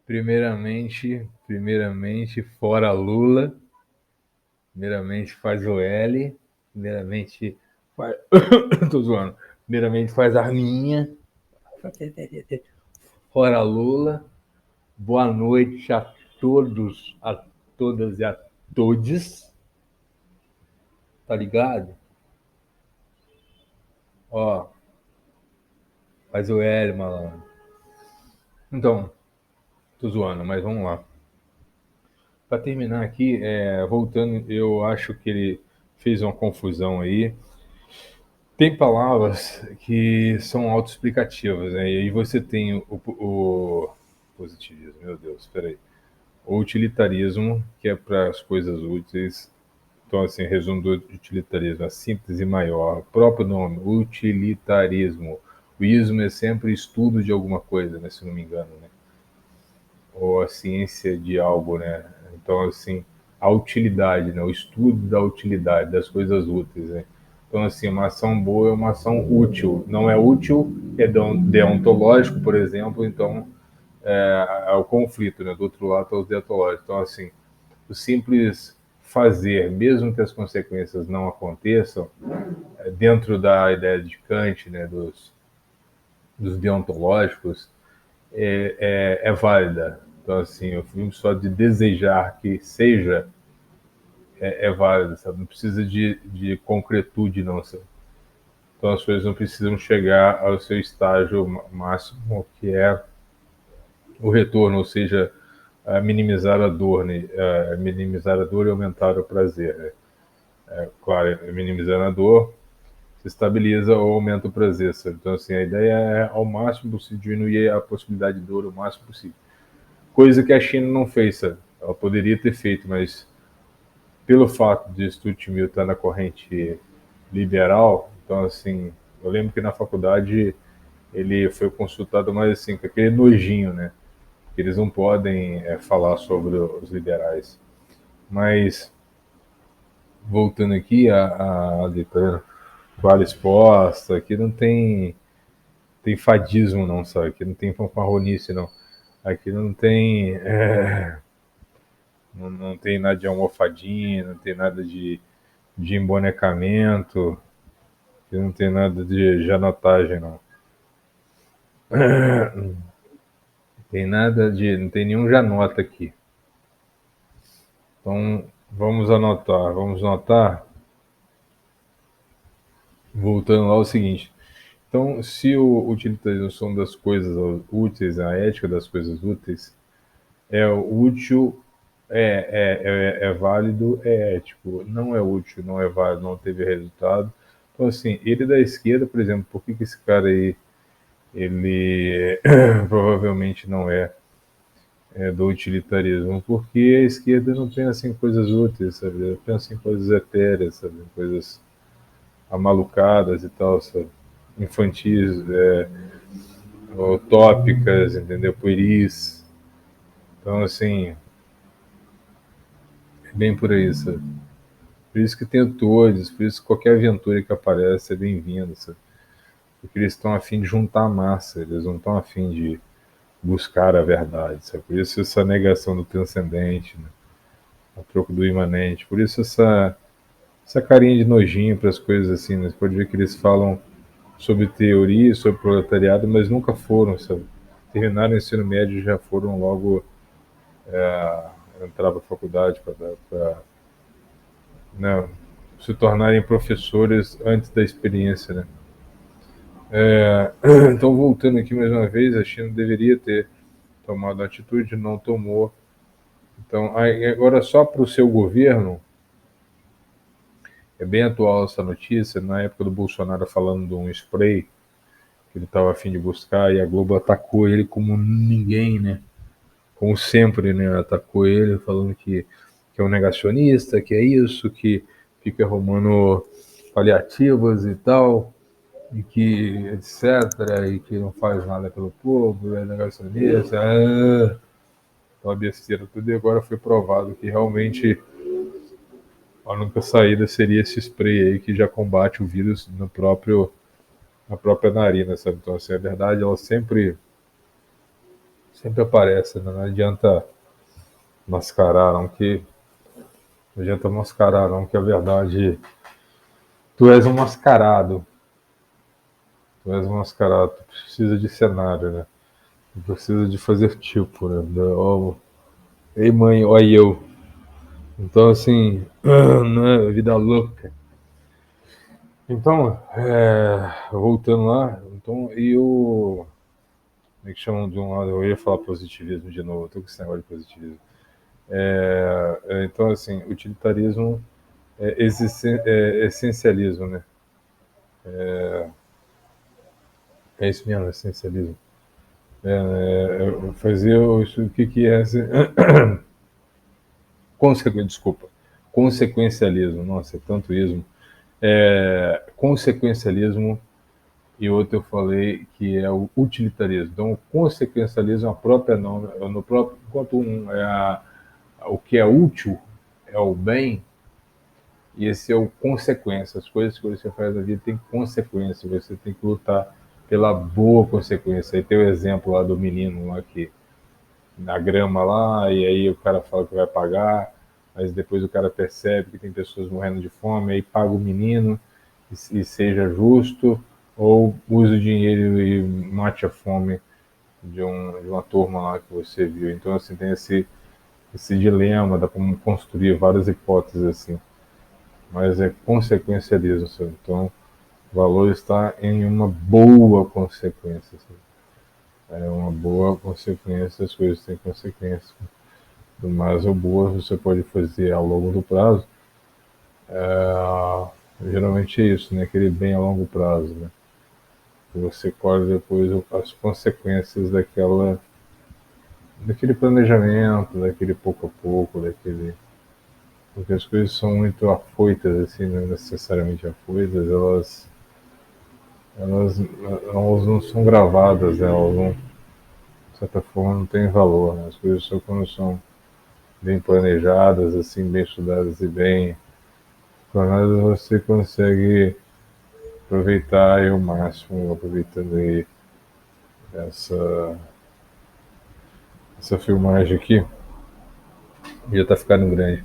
Primeiramente, fora Lula. Primeiramente faz o L. Primeiramente faz. Tô zoando. Primeiramente faz a Arminha. Fora Lula. Boa noite a todos, a todas e a todes. Tá ligado? Ó, faz o L, malandro. Então, tô zoando, mas vamos lá. Para terminar aqui, voltando, eu acho que ele fez uma confusão aí. Tem palavras que são autoexplicativas, né? E aí você tem o positivismo, meu Deus, peraí. O utilitarismo, que é para as coisas úteis. Então, assim, resumo do utilitarismo, a síntese maior, o próprio nome, utilitarismo. O ismo é sempre estudo de alguma coisa, né, se não me engano, né? Ou a ciência de algo, né? Então, assim, a utilidade, né? O estudo da utilidade, das coisas úteis, né? Então, assim, uma ação boa é uma ação útil. Não é útil, é deontológico, por exemplo, então é o conflito, né? Do outro lado está os deontológicos. Então, assim, o simples fazer, mesmo que as consequências não aconteçam, dentro da ideia de Kant, né, dos deontológicos, é válida. Então, assim, o filme só de desejar que seja é válido, sabe? Não precisa de concretude, não, sabe? Então, as coisas não precisam chegar ao seu estágio máximo, que é o retorno, ou seja, minimizar a dor, né? Minimizar a dor e aumentar o prazer, né? Claro, minimizando a dor, se estabiliza ou aumenta o prazer, sabe? Então, assim, a ideia é ao máximo possível diminuir a possibilidade de dor o máximo possível. Coisa que a China não fez, sabe? Ela poderia ter feito, mas pelo fato de Stuart Mill estar na corrente liberal, então, assim, eu lembro que na faculdade ele foi consultado mais assim, com aquele nojinho, né? Que eles não podem falar sobre os liberais. Mas, voltando aqui a leitura, vale exposta, aqui não tem fadismo não, sabe? Aqui não tem fanfarronice não. Aqui não tem não tem nada de almofadinha, não tem nada de embonecamento, aqui não tem nada de janotagem não. Tem nada de, não tem nenhum janota aqui. Então vamos anotar, voltando lá o seguinte. Então, se o utilitarismo são das coisas úteis, a ética das coisas úteis, é útil, é válido, é ético. Não é útil, não é válido, não teve resultado. Então, assim, ele da esquerda, por exemplo, por que esse cara aí, ele provavelmente não é do utilitarismo? Porque a esquerda não pensa em coisas úteis, sabe? Ela pensa em coisas etéreas, sabe? Em coisas amalucadas e tal, sabe? Infantis, utópicas, entendeu? Pueris. Então, assim, é bem por aí, sabe? Por isso que tem todos, por isso que qualquer aventura que aparece é bem-vinda, sabe? Porque eles estão afim de juntar massa, eles não estão afim de buscar a verdade, sabe? Por isso essa negação do transcendente, né? A troco do imanente, por isso essa carinha de nojinho para as coisas assim, né? Você pode ver que eles falam sobre teoria, sobre proletariado, mas nunca foram, sabe? Terminaram o ensino médio e já foram logo entrar para a faculdade para né, se tornarem professores antes da experiência, né? Então, voltando aqui mais uma vez, a China deveria ter tomado atitude, não tomou. Então, agora só para o seu governo, é bem atual essa notícia, na época do Bolsonaro falando de um spray que ele estava a fim de buscar e a Globo atacou ele como ninguém, né? Como sempre, né? Atacou ele falando que é um negacionista, que é isso, que fica arrumando paliativos e tal, e que etc, e que não faz nada pelo povo, é negacionista, uma besteira tudo, e agora foi provado que realmente a única saída seria esse spray aí que já combate o vírus no próprio, na própria narina, sabe? Então, assim, a verdade, ela sempre sempre aparece, né? Não adianta mascarar, não, que a verdade, tu és um mascarado, tu precisa de cenário, né? Tu precisa de fazer tipo, né? Ei mãe, olha eu. Então assim, né? Vida louca. Então, voltando lá, então eu. Como é que chamam de um lado? Eu ia falar positivismo de novo, eu tô com esse negócio de positivismo. Então, assim, utilitarismo essencialismo, né? É isso mesmo, essencialismo. Fazer o que é. Desculpa. Consequencialismo. Nossa, é tanto ismo. Consequencialismo e outro eu falei que é o utilitarismo. Então, o consequencialismo é a própria nome, no próprio, enquanto o que é útil é o bem, e esse é o consequência. As coisas que você faz na vida têm consequência, você tem que lutar pela boa consequência. Aí tem o exemplo lá do menino lá que na grama lá, e aí o cara fala que vai pagar, mas depois o cara percebe que tem pessoas morrendo de fome, aí paga o menino e seja justo, ou use o dinheiro e mate a fome de uma turma lá que você viu. Então, assim, tem esse dilema, dá para construir várias hipóteses assim, mas é consequencialismo, sabe? Então, o valor está em uma boa consequência, sabe? É uma boa consequência, as coisas têm consequências. Mas o boa você pode fazer ao longo do prazo. Geralmente é isso, né? Aquele bem a longo prazo, né? Você colhe depois as consequências daquele planejamento, daquele pouco a pouco, porque as coisas são muito afoitas, assim, não necessariamente afoitas, elas, elas não são gravadas, né? Elas não, de certa forma, não têm valor, né? As coisas só quando são bem planejadas, assim, bem estudadas e bem planejadas, você consegue aproveitar aí o máximo, aproveitando aí essa, essa filmagem aqui, já tá ficando grande.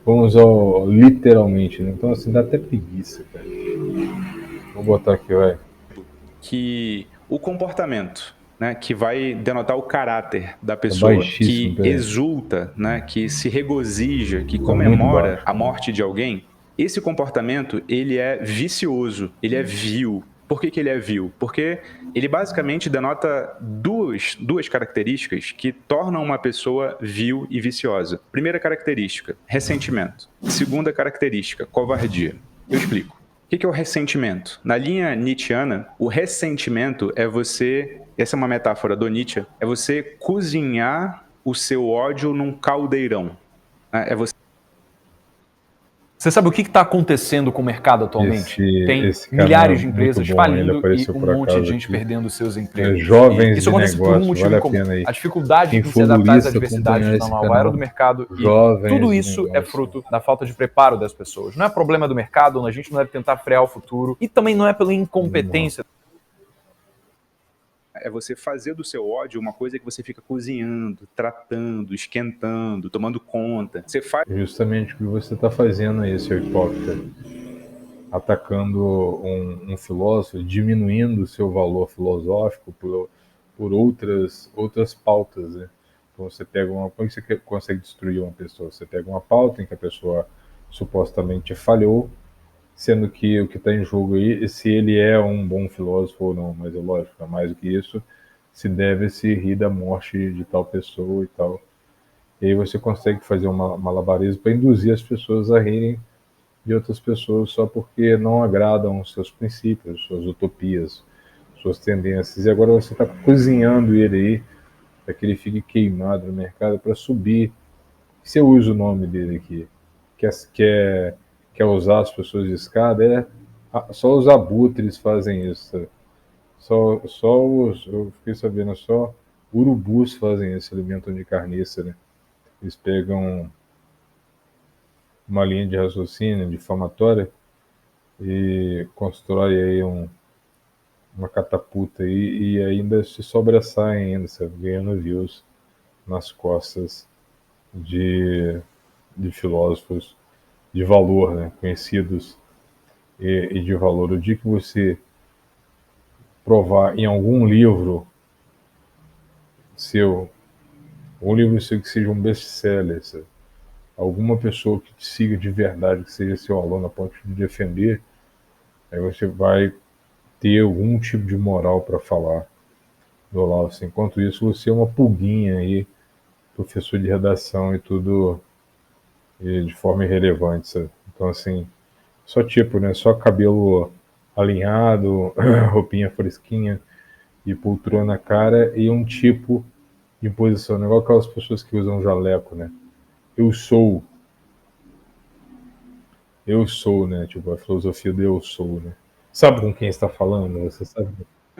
Vamos ao literalmente, né? Então assim, dá até preguiça, cara. Vou botar aqui, vai. Que o comportamento, né, que vai denotar o caráter da Tá pessoa, baixíssimo, que peraí. exulta, né, que se regozija, que Tá muito comemora baixo. a morte de alguém, esse comportamento ele é vicioso, ele é vil. Por que ele é vil? Porque ele basicamente denota duas características que tornam uma pessoa vil e viciosa. Primeira característica, ressentimento. Segunda característica, covardia. Eu explico. O que é o ressentimento? Na linha nietzschiana, o ressentimento é você, essa é uma metáfora do Nietzsche, é você cozinhar o seu ódio num caldeirão. É você Você sabe o que está acontecendo com o mercado atualmente? Tem Esse canal milhares é de muito empresas bom, ele falindo e apareceu um por monte de acaso gente aqui. perdendo seus empregos. E Jovens isso de acontece por um negócio, motivo vale em a comum: pena aí. a dificuldade Quem em se for adaptar às lulista, adversidades acompanhar da esse nova era canal. do mercado e Jovens tudo de isso é negócio. fruto da falta de preparo das pessoas. Não é problema do mercado, a gente não deve tentar frear o futuro e também não é pela incompetência. é você fazer do seu ódio uma coisa que você fica cozinhando, tratando, esquentando, tomando conta. Você faz Justamente o que você está fazendo aí, seu hipócrita. Atacando um filósofo, diminuindo o seu valor filosófico por outras pautas, né? Então você pega como você consegue destruir uma pessoa? Você pega uma pauta em que a pessoa supostamente falhou, sendo que o que está em jogo aí é se ele é um bom filósofo ou não, mas é lógico, é mais do que isso, se deve se rir da morte de tal pessoa e tal. E aí você consegue fazer um malabarismo para induzir as pessoas a rirem de outras pessoas só porque não agradam os seus princípios, suas utopias, suas tendências. E agora você está cozinhando ele aí para que ele fique queimado no mercado para subir. Se eu uso o nome dele aqui, quer usar as pessoas de escada, só os abutres fazem isso. Sabe? Eu fiquei sabendo, só urubus fazem isso, se alimentam de carniça, né? Eles pegam uma linha de raciocínio difamatória e constrói aí uma catapulta e ainda se sobressai ainda, sabe? Ganhando views nas costas de, de filósofos de valor, né? Conhecidos e de valor. O dia que você provar em algum livro seu, um livro seu que seja um best-seller, sabe? Alguma pessoa que te siga de verdade, que seja seu aluno a ponto de defender, aí você vai ter algum tipo de moral para falar do Olavo. Assim. Enquanto isso, você é uma pulguinha aí, professor de redação e tudo e de forma irrelevante, sabe? Então, assim, só tipo, né? Só cabelo alinhado, roupinha fresquinha e poltrona na cara e um tipo de posição, né? Igual aquelas pessoas que usam jaleco, né? Eu sou, eu sou, né? Tipo, a filosofia do eu sou, né? Sabe com quem está falando? Você sabe?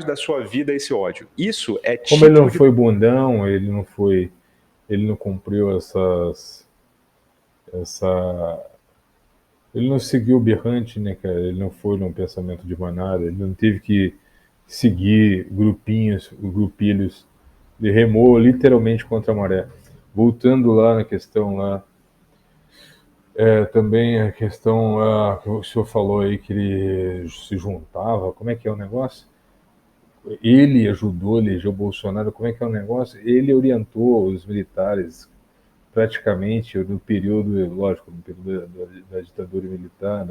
Da sua vida esse ódio. Isso é Como ele não típico de foi bundão, ele não cumpriu essa, ele não seguiu o berrante, né, cara? Ele não foi num pensamento de manada, ele não teve que seguir grupinhos, grupilhos. Ele remou literalmente contra a maré. Voltando lá na questão lá, também a questão que o senhor falou aí que ele se juntava, como é que é o negócio? Ele ajudou a eleger o Bolsonaro, como é que é o negócio? Ele orientou os militares praticamente no período, lógico, no período da ditadura militar,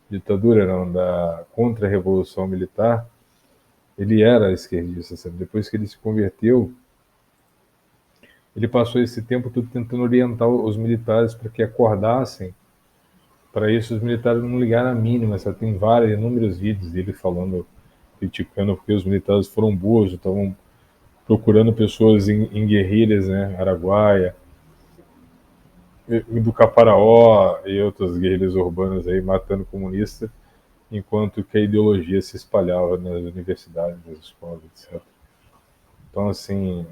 ditadura não, da contra-revolução militar, ele era esquerdista, sabe? Depois que ele se converteu, ele passou esse tempo todo tentando orientar os militares para que acordassem. Para isso, os militares não ligaram a mínima, sabe? Tem vários, inúmeros vídeos dele falando, criticando porque os militares foram burros, estavam procurando pessoas em guerrilhas, né? Araguaia, do Caparaó e outras guerrilhas urbanas aí matando comunistas, enquanto que a ideologia se espalhava nas universidades, nas escolas, etc. Então, assim,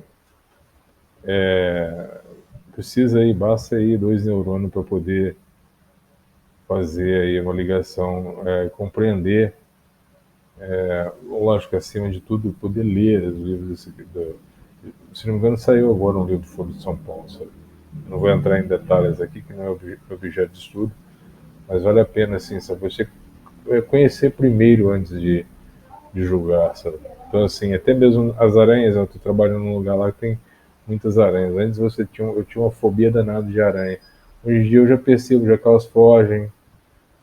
precisa aí, basta aí 2 neurônios para poder fazer aí uma ligação, compreender, lógico, acima de tudo, poder ler os livros se não me engano, saiu agora um livro do Foro de São Paulo, sabe? Não vou entrar em detalhes aqui, que não é objeto de estudo, mas vale a pena, assim, sabe, você conhecer primeiro antes de julgar, sabe? Então, assim, até mesmo as aranhas, eu estou trabalhando num lugar lá que tem muitas aranhas. Antes eu tinha uma fobia danada de aranha. Hoje em dia eu já percebo, já que elas fogem,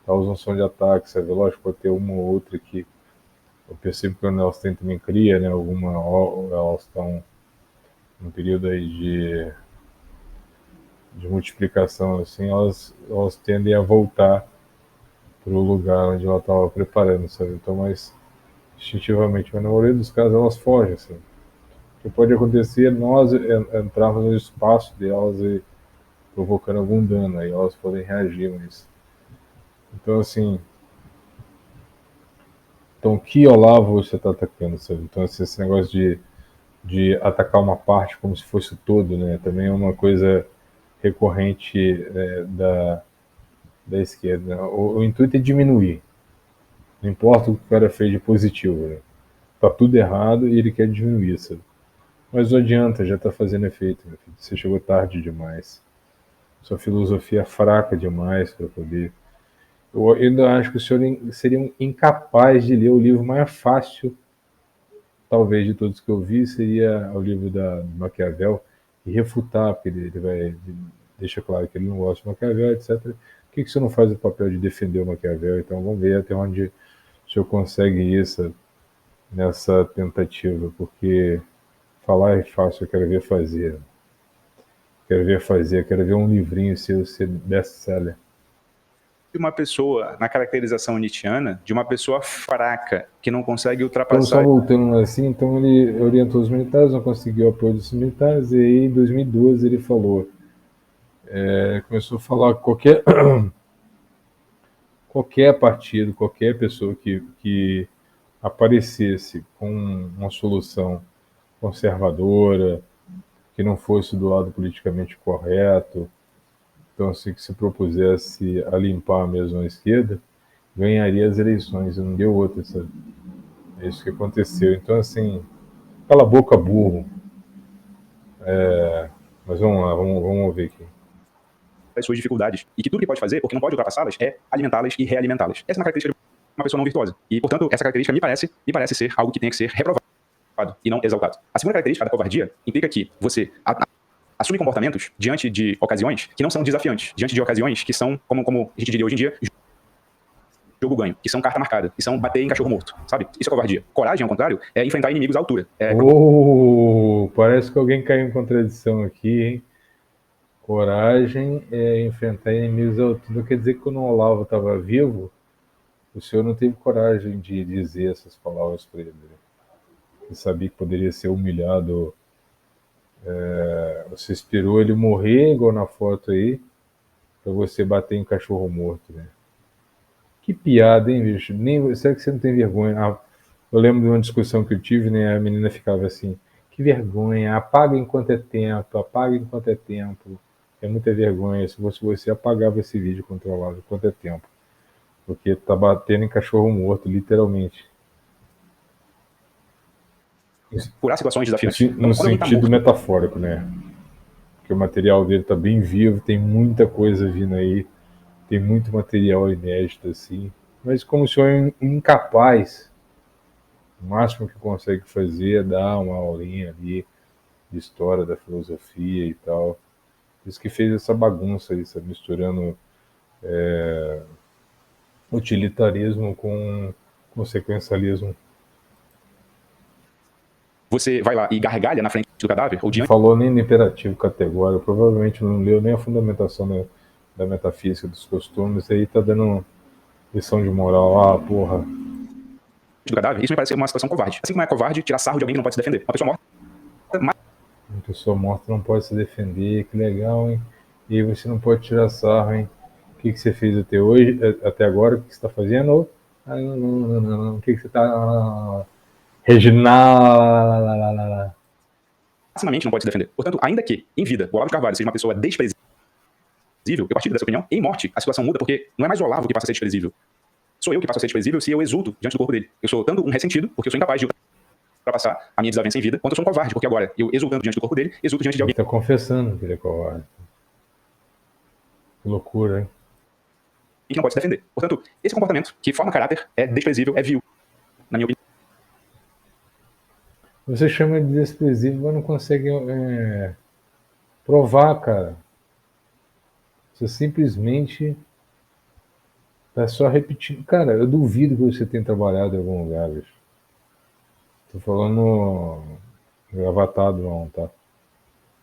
causam som de ataque, sabe? Lógico, pode ter uma ou outra que eu percebo que quando elas têm também cria, né? Elas estão num período aí de multiplicação, assim, elas tendem a voltar para o lugar onde ela estava preparando, sabe? Então, mas instintivamente, mas na maioria dos casos elas fogem, assim. O que pode acontecer é nós entrarmos no espaço delas e provocando algum dano, aí elas podem reagir, mas... Então, assim, então que Olavo você está atacando, sabe? Então, assim, esse negócio de atacar uma parte como se fosse o todo, né? Também é uma coisa recorrente da esquerda. Né? O intuito é diminuir. Não importa o que o cara fez de positivo, né? Tá tudo errado e ele quer diminuir, sabe? Mas não adianta, já está fazendo efeito, meu filho. Você chegou tarde demais. Sua filosofia é fraca demais para poder. Eu ainda acho que o senhor seria incapaz de ler o livro mais fácil, talvez, de todos que eu vi, seria o livro da Maquiavel, e refutar, porque ele deixa claro que ele não gosta de Maquiavel, etc. Por que você não faz o papel de defender o Maquiavel? Então vamos ver até onde o senhor consegue isso nessa tentativa, porque falar é fácil, eu quero ver fazer. Quero ver fazer, quero ver um livrinho seu ser best-seller. uma pessoa, na caracterização nietzschiana, de uma pessoa fraca, que não consegue Então, ultrapassar. só voltando assim, então ele orientou os militares, não conseguiu o apoio dos militares, e aí em 2012 ele falou, começou a falar que qualquer partido, qualquer pessoa que aparecesse com uma solução conservadora, que não fosse do lado politicamente correto, então assim, que se propusesse a limpar mesmo a esquerda, ganharia as eleições, e não deu outra, sabe? É isso que aconteceu. Então, assim, cala a boca, burro. Mas vamos lá, vamos ver aqui. as suas dificuldades. E que tudo que pode fazer, porque não pode ultrapassá-las, é alimentá-las e realimentá-las. Essa é uma característica de uma pessoa não virtuosa. E, portanto, essa característica me parece ser algo que tem que ser reprovado e não exaltado. A segunda característica da covardia implica que você assume comportamentos diante de ocasiões que não são desafiantes, diante de ocasiões que são, como a gente diria hoje em dia, jogo ganho, que são carta marcada, que são bater em cachorro morto, sabe? Isso é covardia. Coragem, ao contrário, é enfrentar inimigos à altura. Parece que alguém caiu em contradição aqui, hein? Coragem é enfrentar inimigos à altura. Quer dizer que quando o Olavo estava vivo, o senhor não teve coragem de dizer essas palavras para ele. Você sabia que poderia ser humilhado. Você esperou ele morrer, igual na foto aí, para você bater em cachorro morto, né? Que piada, hein, bicho? Será que você não tem vergonha? Eu lembro de uma discussão que eu tive, né? A menina ficava assim, que vergonha, apaga enquanto é tempo, apaga enquanto é tempo. É muita vergonha. Se fosse você, apagava esse vídeo controlado enquanto é tempo. Porque tá batendo em cachorro morto, literalmente. Furar situações desafiantes. No sentido metafórico, né? Porque o material dele tá bem vivo, tem muita coisa vindo aí, tem muito material inédito, assim. Mas como o senhor é incapaz, o máximo que consegue fazer é dar uma aulinha ali de história da filosofia e tal. Isso que fez essa bagunça aí, sabe? Misturando utilitarismo com consequencialismo. Você vai lá e gargalha na frente do cadáver, ou Não diante... falou nem no imperativo categórico, provavelmente não leu nem a fundamentação da metafísica dos costumes, aí tá dando lição de moral, porra. do cadáver, isso me parece ser uma situação covarde. Assim como é covarde tirar sarro de alguém que não pode se defender. Uma pessoa morta... Uma pessoa morta não pode se defender, que legal, hein? E aí você não pode tirar sarro, hein? O que você fez até hoje, até agora? O que você tá fazendo? Não. O que você tá... Reginal... Maximamente não pode se defender. Portanto, ainda que, em vida, o Olavo de Carvalho seja uma pessoa desprezível, eu partilho dessa opinião, em morte a situação muda, porque não é mais o Olavo que passa a ser desprezível. Sou eu que passo a ser desprezível se eu exulto diante do corpo dele. Eu sou tanto um ressentido, porque eu sou incapaz de ultrapassar a minha desavença em vida, quanto eu sou um covarde, porque agora, eu exultando diante do corpo dele, exulto diante de alguém. Ele tá confessando que ele é covarde. Que loucura, hein? E que não pode se defender. Portanto, esse comportamento, que forma caráter, é desprezível, é vil, na minha opinião. Você chama de desprezível, mas não consegue provar, cara. Você simplesmente tá só repetindo. Cara, eu duvido que você tenha trabalhado em algum lugar, bicho. Tô falando gravatado não, tá?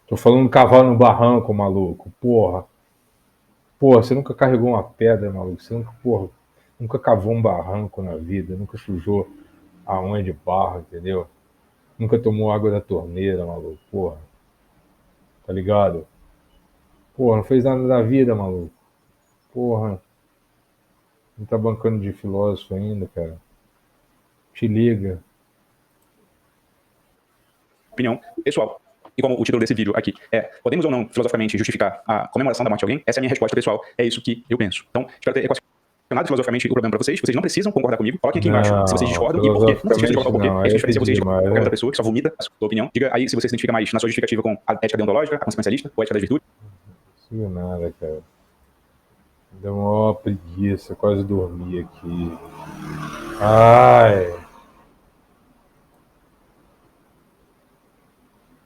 Tô falando cavalo no barranco, maluco. Porra, você nunca carregou uma pedra, maluco. Você nunca cavou um barranco na vida. Nunca sujou a unha de barro, entendeu? Nunca tomou água da torneira, maluco. Porra. Tá ligado? Porra, não fez nada da vida, maluco. Porra. Não tá bancando de filósofo ainda, cara. Te liga. Opinião pessoal. E como o título desse vídeo aqui é podemos ou não filosoficamente justificar a comemoração da morte de alguém? Essa é a minha resposta pessoal. É isso que eu penso. Então, espero ter equacionado filosoficamente o problema para vocês. Vocês não precisam concordar comigo. Coloquem aqui embaixo se vocês discordam e por quê. Não se esqueça de colocar o porquê. É isso diferencia vocês de qualquer outra pessoa que só vomita a sua opinião. Diga aí se você se identifica mais na sua justificativa com a ética deontológica, a consequencialista ou a ética das virtudes. Não consigo nada, cara. Deu uma preguiça, quase dormi aqui.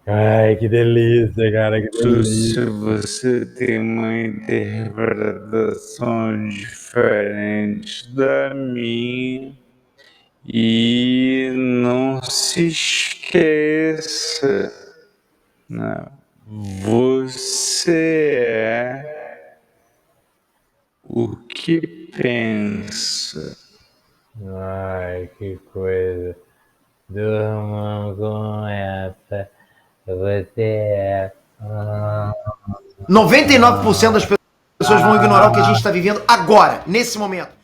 Ai, que delícia, cara, que delícia. Se você tem uma interpretação diferente da minha, e não se esqueça, né? Você é o que pensa. Ai, que coisa. Durmam com essa. Você é. 99% das pessoas vão ignorar o que a gente está vivendo agora, nesse momento.